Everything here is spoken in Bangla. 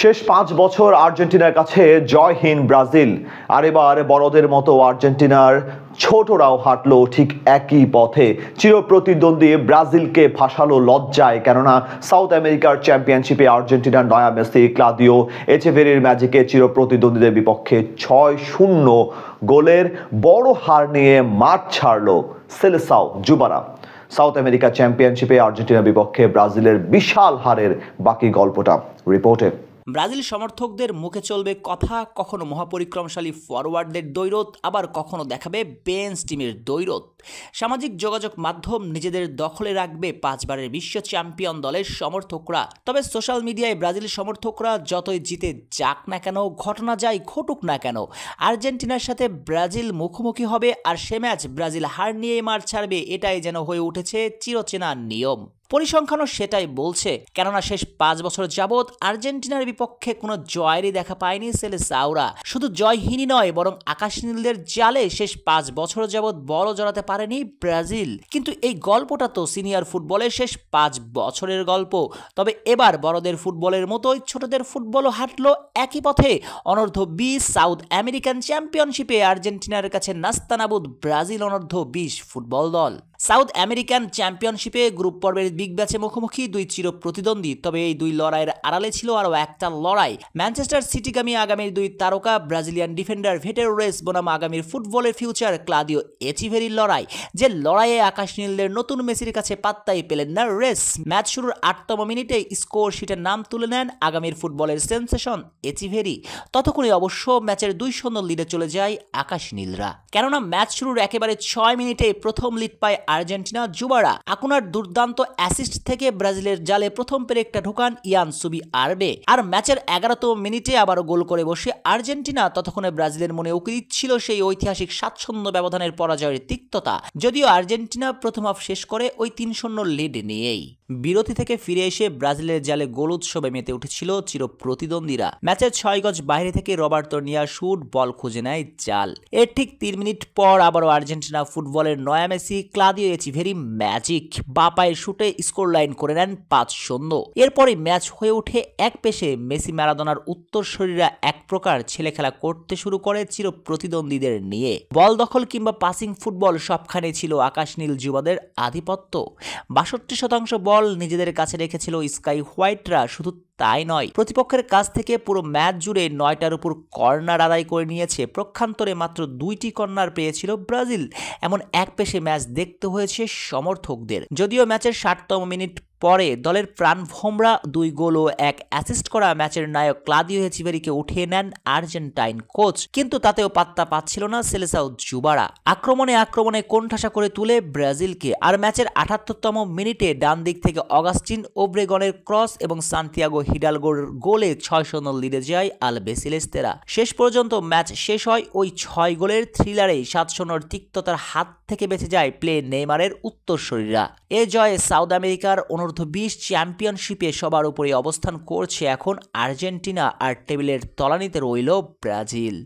শেষ ৫ বছর আর্জেন্টিনার কাছে জয়হীন ব্রাজিল। আর এবার বড়দের মতো আর্জেন্টিনার ছোটরাও হাঁটলো ঠিক একই পথে। চিরপ্রতিদ্বন্দ্বী ব্রাজিলকে ফাঁসালো লজ্জায়, কেননা সাউথ আমেরিকার চ্যাম্পিয়নশিপে আর্জেন্টিনার নয়া মেসি ক্লাদিও এচেভেরির ম্যাজিকে চিরপ্রতিদ্বন্দ্বীদের বিপক্ষে ৬-০ গোলের বড় হার নিয়ে মাঠ ছাড়ল সেলেসাও জুবারা। সাউথ আমেরিকা চ্যাম্পিয়নশিপে আর্জেন্টিনার বিপক্ষে ব্রাজিলের বিশাল হারের বাকি গল্পটা রিপোর্টে। ব্রাজিল সমর্থকদের মুখে চলবে কথা, কখনো মহাপরিক্রমশালী ফরওয়ার্ডদের দৈরত, আবার কখনো দেখাবে বেঞ্চ টিমের দৈরত। সামাজিক যোগাযোগ মাধ্যম নিজেদের দখলে রাখবে ৫ বারের বিশ্ব চ্যাম্পিয়ন দলের সমর্থকরা। তবে সোশ্যাল মিডিয়ায় ব্রাজিল সমর্থকরা যতই জিতে যাক না কেন, ঘটনা যাই ঘটুক না কেন, আর্জেন্টিনার সাথে ব্রাজিল মুখোমুখি হবে আর সে ম্যাচ ব্রাজিল হার নিয়ে মাঠ ছাড়বে, এটাই যেন হয়ে উঠেছে চিরচেনা নিয়ম। পরিসংখ্যানও সেটাই বলছে, কেননা শেষ ৫ বছর যাবৎ আর্জেন্টিনার বিপক্ষে কোনো জয়েরই দেখা পায়নি সেলেসাওরা। শুধু জয়হীনই নয়, বরং আকাশনীলদের জালে শেষ ৫ বছর যাবৎ বড় জড়াতে পারেনি ব্রাজিল। কিন্তু এই গল্পটা তো সিনিয়র ফুটবলের শেষ ৫ বছরের গল্প। তবে এবার বড়দের ফুটবলের মতোই ছোটদের ফুটবলও হাঁটলো একই পথে। অনূর্ধ্ব-২০ সাউথ আমেরিকান চ্যাম্পিয়নশিপে আর্জেন্টিনার কাছে নাস্তানাবুদ ব্রাজিল অনূর্ধ্ব-২০ ফুটবল দল। সাউথ আমেরিকান চ্যাম্পিয়নশিপে গ্রুপ পর্বের বিগ ব্যাচে মুখোমুখি দুই চির প্রতিদ্বন্দ্বী। তবে এই দুই লড়াইয়ের আড়ালে ছিল আরও একটা লড়াই। ম্যানচেস্টার সিটিগামী আগামীর দুই তারকা ব্রাজিলিয়ান ডিফেন্ডার ভেটেরোরেস বনাম আগামীর ফুটবলের ফিউচার ক্লাদিও এচিভেরির লড়াই। যে লড়াইয়ে আকাশনীলদের নতুন মেসির কাছে পাত্তাই পেলেন না রেস। ম্যাচ শুরুর ৮তম মিনিটে স্কোর শিটের নাম তুলে নেন আগামীর ফুটবলের সেন্সেশন এচিভেরি। ততক্ষণে অবশ্য ম্যাচের ২-০ লিডে চলে যায় আকাশনীলরা, কেননা ম্যাচ শুরুর একেবারে ৬ মিনিটে প্রথম লিড পায় আর্জেন্টিনা জুবারা। আকুনার দুর্দান্ত অ্যাসিস্ট থেকে ব্রাজিলের জালে প্রথম পেরেকটা ঢোকান ইয়ান সুবি আরবে। আর ম্যাচের ১১তম মিনিটে আবারও গোল করে বসে আর্জেন্টিনা। ততক্ষণে ব্রাজিলের মনে উকি দিচ্ছিল সেই ঐতিহাসিক ৭-০ ব্যবধানের পরাজয়ের তিক্ততা। যদিও আর্জেন্টিনা প্রথম হাফ শেষ করে ওই ৩-০ লিড নিয়েই। বিরতি থেকে ফিরে এসে ব্রাজিলের জালে গোল উৎসবে মেতে উঠেছিল চির প্রতিদ্বন্দ্বীরা। ম্যাচের ৬ গজ বাইরে থেকে রবার্তো নিয়া শুট বল খুঁজে নেয় জাল। এর ঠিক ৩ মিনিট পর আবারও আর্জেন্টিনা ফুটবলের নয়া মেসি ক্লাদিও এচিভেরি ম্যাজিক বাপায়ের শুটে স্কোর লাইন করে নেন ৫-০। এরপরই ম্যাচ হয়ে ওঠে এক পেশে। মেসি ম্যারাডোনার উত্তরসূরিরা এক প্রকার ছেলে খেলা করতে শুরু করে চির প্রতিদ্বন্দ্বীদের নিয়ে। বল দখল কিংবা পাসিং ফুটবল সবখানে ছিল আকাশনীল যুবাদের আধিপত্য। ৬২% বল নিজেদের কাছে রেখেছিল স্কাই হোয়াইটরা। শুধু তাই নয়, প্রতিপক্ষের কাছ থেকে পুরো ম্যাচ জুড়ে ৯টার উপর কর্নার আদায় করে নিয়েছে। প্রক্ষান্তরে মাত্র ২টি কর্নার পেয়েছিল ব্রাজিল। এমন এক পেশে ম্যাচ দেখতে হয়েছে সমর্থকদের। যদিও ম্যাচের ৬০তম মিনিট পরে দলের প্রাণভোমরা ২ গোল ও ১ অ্যাসিস্ট করা ম্যাচের নায়ক ক্লাদিও এচিভেরিকে উঠিয়ে নেন আর্জেন্টাইন কোচ। কিন্তু তাতেও পাত্তা পাচ্ছিল না সেলেসাও জুবারা। আক্রমণে কোণঠাসা করে তুলে ব্রাজিলকে। আর ম্যাচের ৭৮তম মিনিটে ডান দিক থেকে অগাস্টিন ওব্রেগনের ক্রস এবং সান্তিয়াগো হিডালগোর গোলে ৬-০ লিডে যায় আলবিসেলেস্তেরা। শেষ পর্যন্ত ম্যাচ শেষ হয় ওই ৬ গোলের থ্রিলারেই। ৭-০ তিক্ততার হাত থেকে বেঁচে যায় প্লে নেইমারের উত্তরসূরিরা। এ জয়ে সাউথ আমেরিকার অনূর্ধ্ব-২০ চ্যাম্পিয়নশিপে সবার উপরে অবস্থান করছে এখন আর্জেন্টিনা, আর টেবিলের তলানিতে রইল ব্রাজিল।